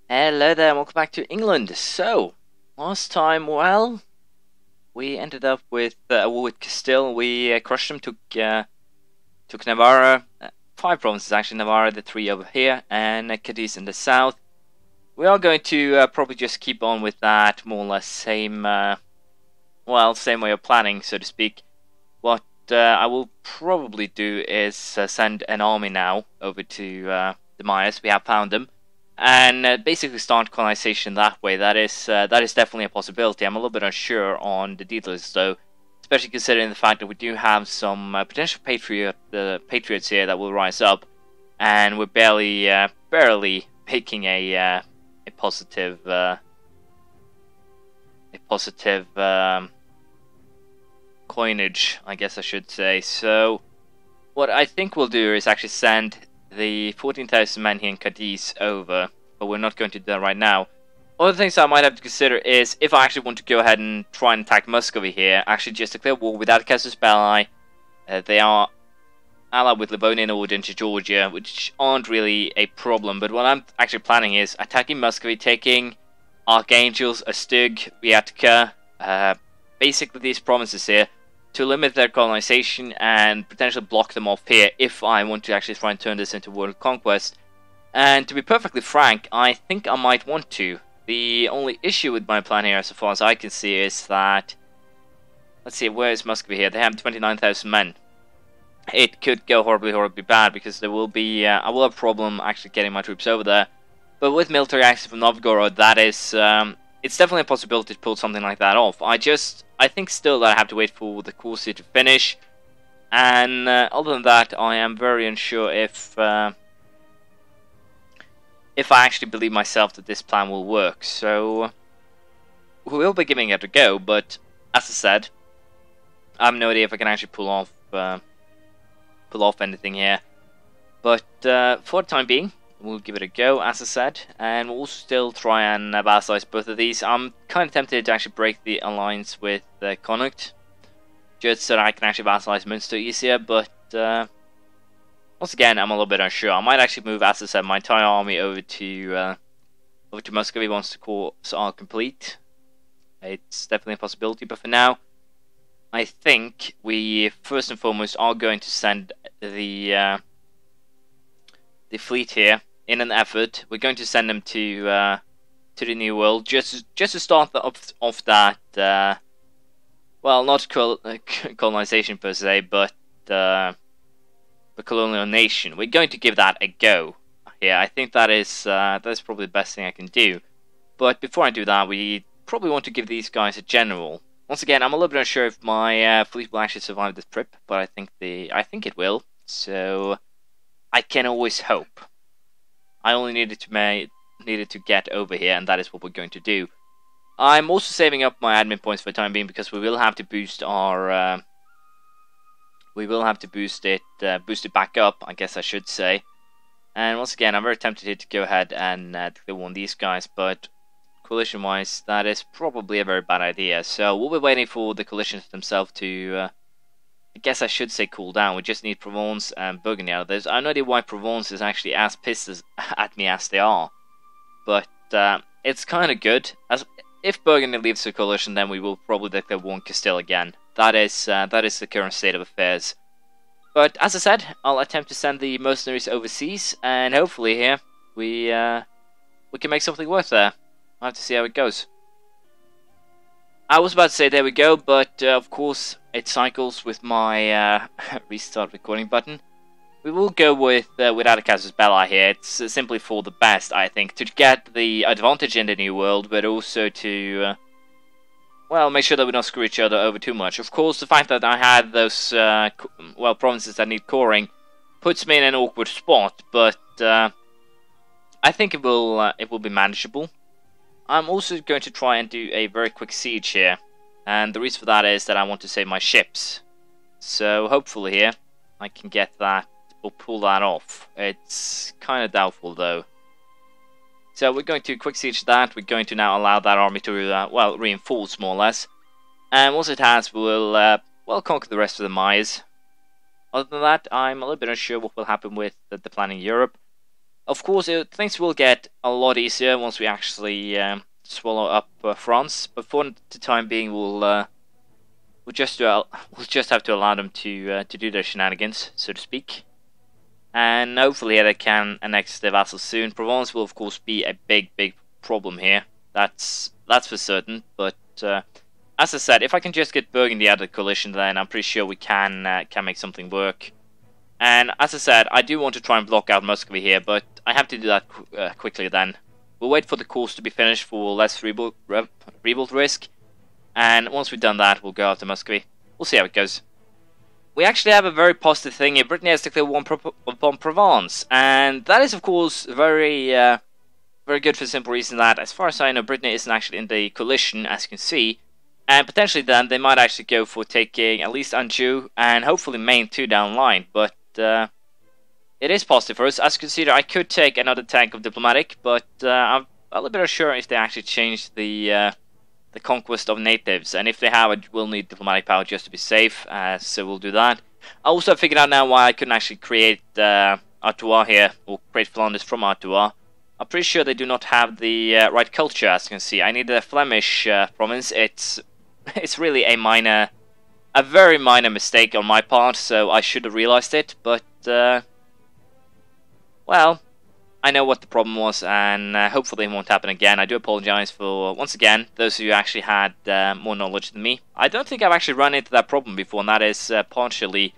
Hello there, and welcome back to England. So, last time, well, we ended up with a war with Castile. We crushed them, took Navarra, five provinces actually, Navarra, the three over here, and Cadiz in the south. We are going to probably just keep on with that more or less same way of planning, so to speak. What I will probably do is send an army now over to the Mayas. We have found them. And basically start colonization that way. That is definitely a possibility. I'm a little bit unsure on the details though, especially considering the fact that we do have some potential patriots here that will rise up, and we're barely making a positive coinage, I guess I should say. So what I think we'll do is actually send the 14,000 men here in Cadiz over, but we're not going to do that right now. Other things I might have to consider is if I actually want to go ahead and try and attack Muscovy here, actually just declare war without casus belli. They are allied with Livonia and Aden to Georgia, which aren't really a problem, but what I'm actually planning is attacking Muscovy, taking Archangels, Astug, Viatica, basically these provinces here, to limit their colonization and potentially block them off here if I want to actually try and turn this into world conquest. And to be perfectly frank, I think I might want to. The only issue with my plan here, so far as I can see, is that... Let's see, where is Muscovy here? They have 29,000 men. It could go horribly bad, because there will be... I will have a problem actually getting my troops over there. But with military access from Novgorod, that is... it's definitely a possibility to pull something like that off. I think still that I have to wait for the course here to finish. And other than that, I am very unsure if I actually believe myself that this plan will work. So we will be giving it a go, but as I said, I have no idea if I can actually pull off anything here. But for the time being, we'll give it a go, as I said, and we'll also still try and vassalize both of these. I'm kind of tempted to actually break the alliance with Connaught, just so that I can actually vassalize Munster easier, but once again, I'm a little bit unsure. I might actually move, as I said, my entire army over to Muscovy once the courts are complete. It's definitely a possibility, but for now, I think we first and foremost are going to send the fleet here in an effort. We're going to send them to the New World just to start off that well, not colonization per se, but the colonial nation. We're going to give that a go here. I think that is probably the best thing I can do. But before I do that, we probably want to give these guys a general. Once again, I'm a little bit unsure if my fleet will actually survive this trip, but I think it will. So I can always hope. I only needed to get over here, and that is what we're going to do. I'm also saving up my admin points for the time being, because we will have to boost our boost it back up, I guess I should say. And once again, I'm very tempted here to go ahead and declare war on these guys, but coalition wise, that is probably a very bad idea. So we'll be waiting for the coalitions themselves to I guess I should say cool down. We just need Provence and Burgundy out of this. I have no idea why Provence is actually as pissed at me as they are. But it's kind of good. If Burgundy leaves the coalition, then we will probably declare war on Castile again. That is the current state of affairs. But as I said, I'll attempt to send the mercenaries overseas, and hopefully here we can make something work there. I'll have to see how it goes. I was about to say there we go, but of course it cycles with my restart recording button. We will go without a casus belli here. It's simply for the best, I think, to get the advantage in the New World, but also to well, make sure that we don't screw each other over too much. Of course, the fact that I had those provinces that need coring puts me in an awkward spot, but I think it will be manageable. I'm also going to try and do a very quick siege here, and the reason for that is that I want to save my ships. So hopefully here I can get that or pull that off. It's kind of doubtful though. So we're going to quick siege that. We're going to now allow that army to well, reinforce more or less, and once it has, we'll well, conquer the rest of the Mayas. Other than that, I'm a little bit unsure what will happen with the plan in Europe. Of course, things will get a lot easier once we actually swallow up France. But for the time being, we'll just have to allow them to do their shenanigans, so to speak. And hopefully they can annex their vassals soon. Provence will of course be a big problem here. That's for certain. But as I said, if I can just get Burgundy out of the coalition, then I'm pretty sure we can make something work. And as I said, I do want to try and block out Muscovy here, but I have to do that quickly then. We'll wait for the course to be finished for less rebuild risk. And once we've done that, we'll go after Muscovy. We'll see how it goes. We actually have a very positive thing here. Brittany has declared war upon Provence. And that is, of course, very good for the simple reason that, as far as I know, Brittany isn't actually in the coalition, as you can see. And potentially then, they might actually go for taking at least Anjou and hopefully Maine too down the line. But it is positive for us. As you can see, I could take another tank of diplomatic, but I'm a little bit unsure if they actually changed the conquest of natives, and if they have, I will need diplomatic power just to be safe, so we'll do that. I also figured out now why I couldn't actually create Artois here, or create Flanders from Artois. I'm pretty sure they do not have the right culture, as you can see. I need a Flemish province. It's really a very minor mistake on my part, so I should have realized it, but well, I know what the problem was, and hopefully it won't happen again. I do apologize for, once again, those of you who actually had more knowledge than me. I don't think I've actually run into that problem before, and that is partially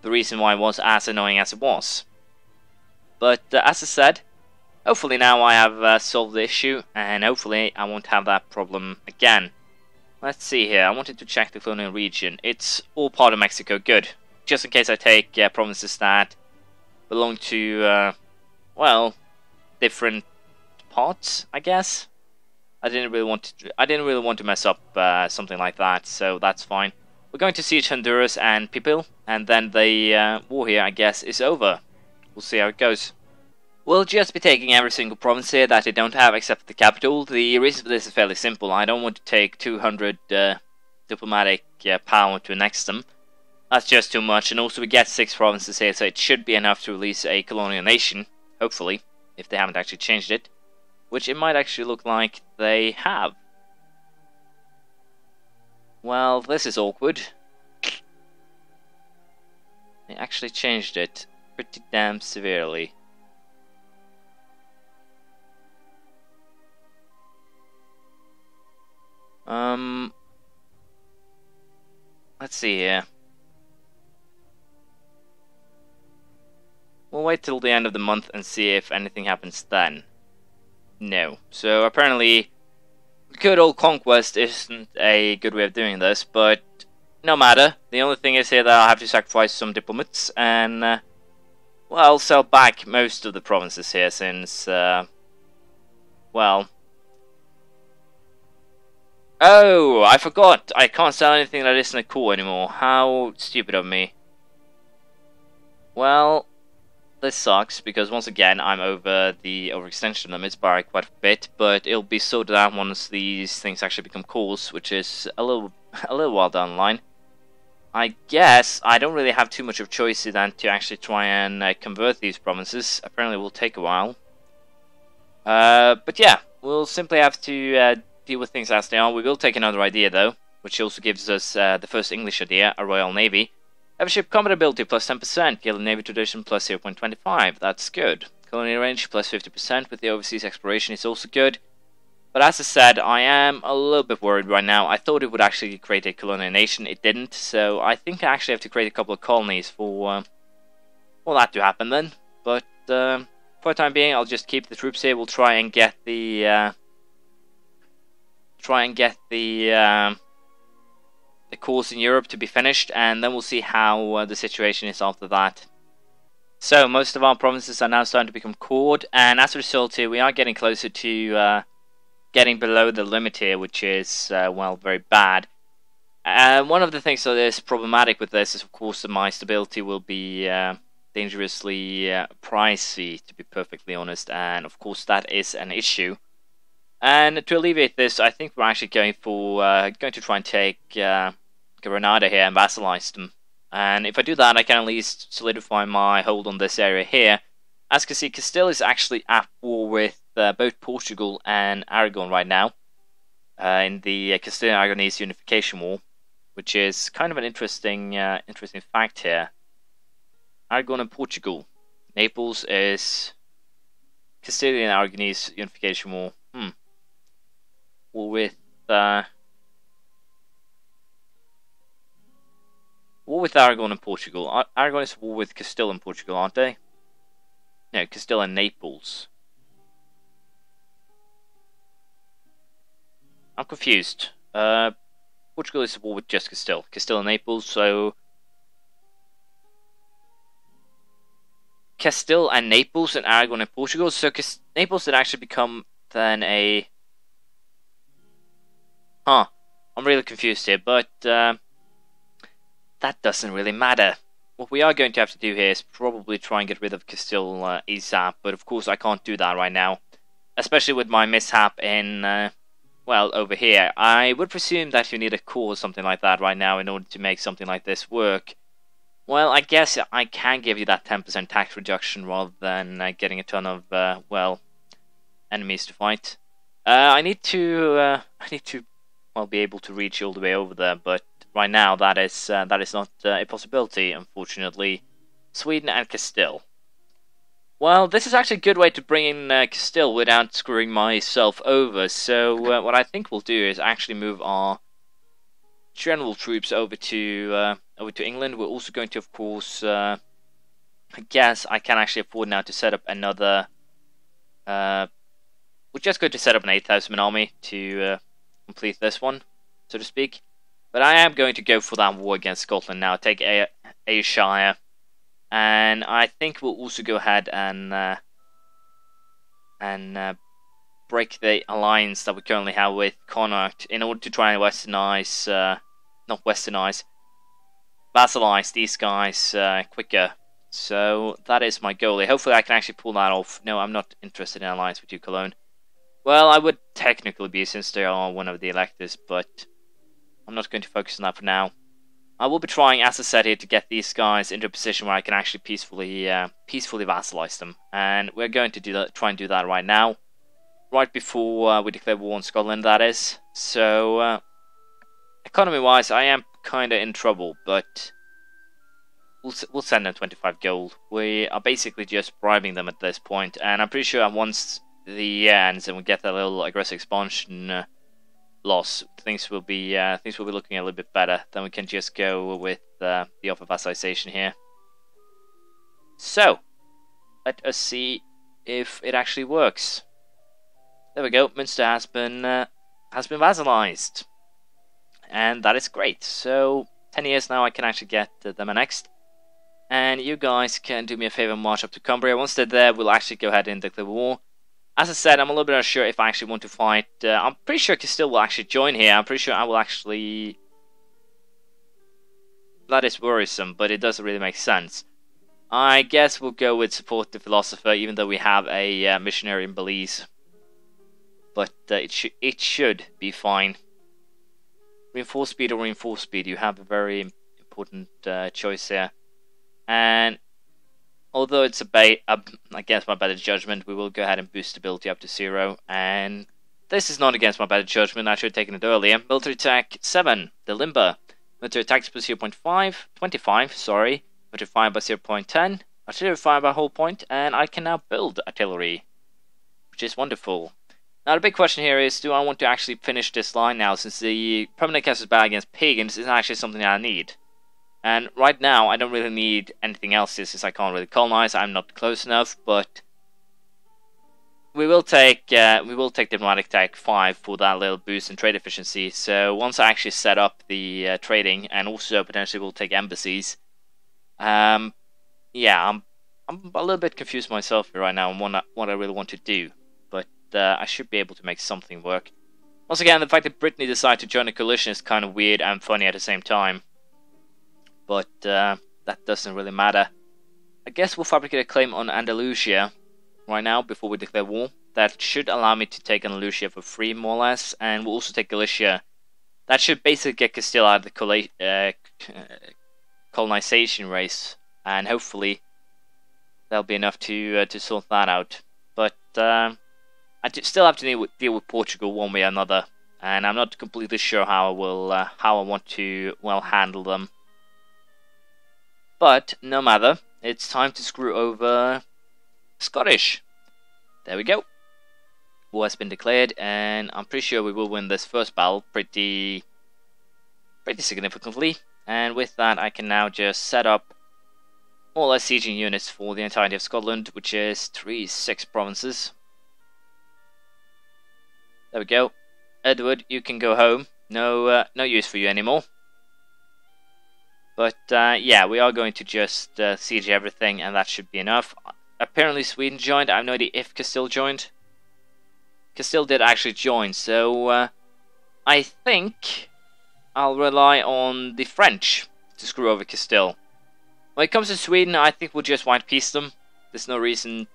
the reason why it was as annoying as it was. But as I said, hopefully now I have solved the issue, and hopefully I won't have that problem again. Let's see here. I wanted to check the colonial region. It's all part of Mexico. Good. Just in case I take provinces that belong to, well, different parts, I guess. I didn't really want to mess up something like that, so that's fine. We're going to siege Honduras and Pipil, and then the war here, I guess, is over. We'll see how it goes. We'll just be taking every single province here that they don't have except the capital. The reason for this is fairly simple. I don't want to take 200 diplomatic power to annex them. That's just too much, and also we get 6 provinces here, so it should be enough to release a colonial nation, hopefully, if they haven't actually changed it, which it might actually look like they have. Well, this is awkward. They actually changed it pretty damn severely. Let's see here. We'll wait till the end of the month and see if anything happens then. No. So apparently, good old conquest isn't a good way of doing this, but no matter. The only thing is here that I'll have to sacrifice some diplomats and, well, I'll sell back most of the provinces here since, well... Oh, I forgot! I can't sell anything that isn't a core anymore. How stupid of me. Well... This sucks, because once again, I'm over the overextension limits by quite a bit, but it'll be sorted out once these things actually become cores, which is a little while down the line. I guess I don't really have too much of a choice than to actually try and convert these provinces. Apparently it will take a while. But yeah, we'll simply have to deal with things as they are. We will take another idea, though, which also gives us the first English idea, a Royal Navy. Have ship combat ability plus 10%, Gilded Navy tradition plus 0.25, that's good. Colonial range plus 50% with the overseas exploration is also good. But as I said, I am a little bit worried right now. I thought it would actually create a colonial nation, it didn't, so I think I actually have to create a couple of colonies for that to happen then. But for the time being, I'll just keep the troops here. We'll try and get the course in Europe to be finished, and then we'll see how the situation is after that. So most of our provinces are now starting to become cored, and as a result here we are getting closer to getting below the limit here, which is well, very bad. One of the things that is problematic with this is of course that my stability will be dangerously pricey, to be perfectly honest, and of course that is an issue. And to alleviate this, I think we're actually going to try and take Granada here and vassalize them. And if I do that, I can at least solidify my hold on this area here. As you can see, Castile is actually at war with both Portugal and Aragon right now in the Castilian-Aragonese unification war, which is kind of an interesting fact here. Aragon and Portugal. Naples is Castilian-Aragonese unification war. War with Aragon and Portugal. Aragon is at war with Castile and Portugal, aren't they? No, Castile and Naples. I'm confused. Portugal is at war with just Castile and Naples, so Castile and Naples and Aragon and Portugal. So Naples did actually become then a... I'm really confused here, but that doesn't really matter. What we are going to have to do here is probably try and get rid of Castile ASAP, but of course I can't do that right now. Especially with my mishap in, well, over here. I would presume that you need a core or something like that right now in order to make something like this work. Well, I guess I can give you that 10% tax reduction rather than getting a ton of, well, enemies to fight. I need to, well, be able to reach all the way over there, but right now that is not a possibility, unfortunately. Sweden and Castile. Well, this is actually a good way to bring in Castile without screwing myself over, so what I think we'll do is actually move our general troops over to England. We're also going to, of course, I guess I can actually afford now to set up another, we're just going to set up an 8,000-man army to complete this one, so to speak. But I am going to go for that war against Scotland now, take Ayrshire, and I think we'll also go ahead and break the alliance that we currently have with Connaught in order to try and vassalize these guys quicker. So that is my goal. Hopefully I can actually pull that off. No, I'm not interested in alliance with you, Cologne. Well, I would technically be since they are one of the electors, but I'm not going to focus on that for now. I will be trying, as I said here, to get these guys into a position where I can actually peacefully vassalize them, and we're going to try and do that right now, right before we declare war on Scotland. That is. So, economy-wise, I am kind of in trouble, but we'll send them 25 gold. We are basically just bribing them at this point, and I'm pretty sure once the year ends and we get that little aggressive expansion loss, things will be looking a little bit better. Then we can just go with the offer vassalization here. So let us see if it actually works. There we go. Munster has been vassalized, and that is great. So 10 years now, I can actually get them annexed, and you guys can do me a favor and march up to Cumbria. Once they're there, we'll actually go ahead and declare war. As I said, I'm a little bit unsure if I actually want to fight. I'm pretty sure Castile will actually join here. I'm pretty sure I will actually... That is worrisome, but it doesn't really make sense. I guess we'll go with support the philosopher, even though we have a missionary in Belize. But it should be fine. Reinforce speed or reinforce speed, you have a very important choice here. And although it's against my better judgment, we will go ahead and boost stability up to 0. And this is not against my better judgment. I should have taken it earlier. Military attack 7, the Limber. Military attack plus 0.5, 25, sorry. Military fire by 0.10. Artillery fire by a whole point. And I can now build artillery, which is wonderful. Now the big question here is, do I want to actually finish this line now, since the permanent castle battle against pagans is actually something that I need. And right now, I don't really need anything else since I can't really colonize. I'm not close enough, but we will take diplomatic tech 5 for that little boost in trade efficiency. So once I actually set up the trading, and also potentially we'll take embassies. Yeah, I'm a little bit confused myself right now on what I really want to do, but I should be able to make something work. Once again, the fact that Brittany decided to join a coalition is kind of weird and funny at the same time. But that doesn't really matter. I guess we'll fabricate a claim on Andalusia right now before we declare war. That should allow me to take Andalusia for free, more or less. And we'll also take Galicia. That should basically get Castile out of the colonization race. And hopefully that'll be enough to sort that out. But I still have to deal with Portugal one way or another, and I'm not completely sure how I want to handle them. But no matter, it's time to screw over Scottish. There we go. War has been declared, and I'm pretty sure we will win this first battle pretty significantly. And with that, I can now just set up more or less sieging units for the entirety of Scotland, which is 6 provinces. There we go. Edward, you can go home. No use for you anymore. But yeah, we are going to just siege everything, and that should be enough. Apparently Sweden joined. I have no idea if Castile joined. Castile did actually join, so I think I'll rely on the French to screw over Castile. When it comes to Sweden, I think we'll just white peace them. There's no reason,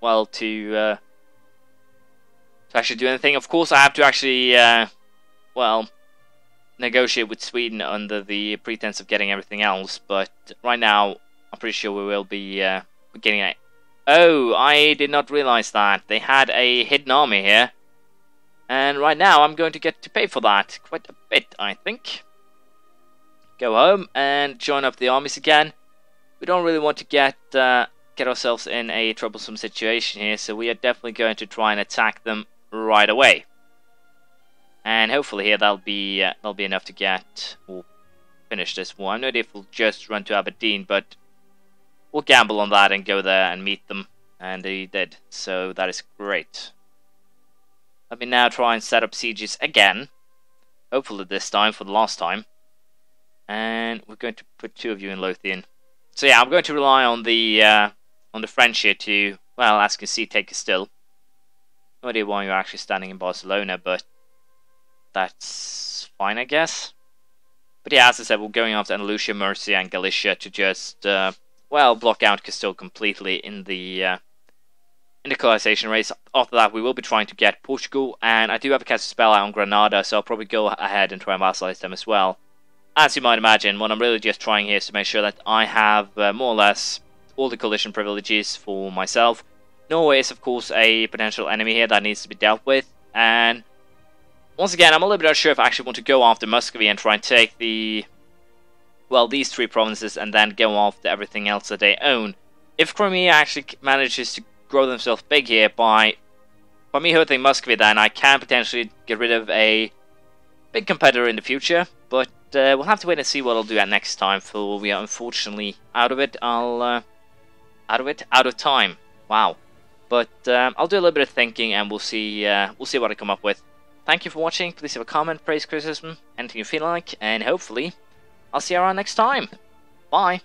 to actually do anything. Of course, I have to actually, negotiate with Sweden under the pretense of getting everything else. But right now, I'm pretty sure we will be getting a... Oh, I did not realize that. They had a hidden army here. And right now, I'm going to get to pay for that. Quite a bit, I think. Go home and join up the armies again. We don't really want to get ourselves in a troublesome situation here, so we are definitely going to try and attack them right away. And hopefully here that'll be enough to get or finish this war. I'm not sure if we'll just run to Aberdeen, but we'll gamble on that and go there and meet them. And they did, so that is great. Let me now try and set up sieges again. Hopefully this time for the last time. And we're going to put 2 of you in Lothian. So yeah, I'm going to rely on the French here to, well, as you can see, take Castile. No idea why you're actually standing in Barcelona, but that's fine, I guess. But yeah, as I said, we're going after Andalusia, Murcia, and Galicia to just, block out Castile completely in the colonization race. After that, we will be trying to get Portugal, and I do have a cast spell out on Granada, so I'll probably go ahead and try and vassalize them as well. As you might imagine, what I'm really just trying here is to make sure that I have more or less all the coalition privileges for myself. Norway is, of course, a potential enemy here that needs to be dealt with. And once again, I'm a little bit unsure if I actually want to go after Muscovy and try and take these 3 provinces and then go after everything else that they own. If Crimea actually manages to grow themselves big here by me hurting Muscovy, then I can potentially get rid of a big competitor in the future. But we'll have to wait and see what I'll do at next time, for we are unfortunately out of it. Out of time. Wow. But I'll do a little bit of thinking, and we'll see what I come up with. Thank you for watching. Please have a comment, praise, criticism, anything you feel like, and hopefully I'll see you around next time. Bye.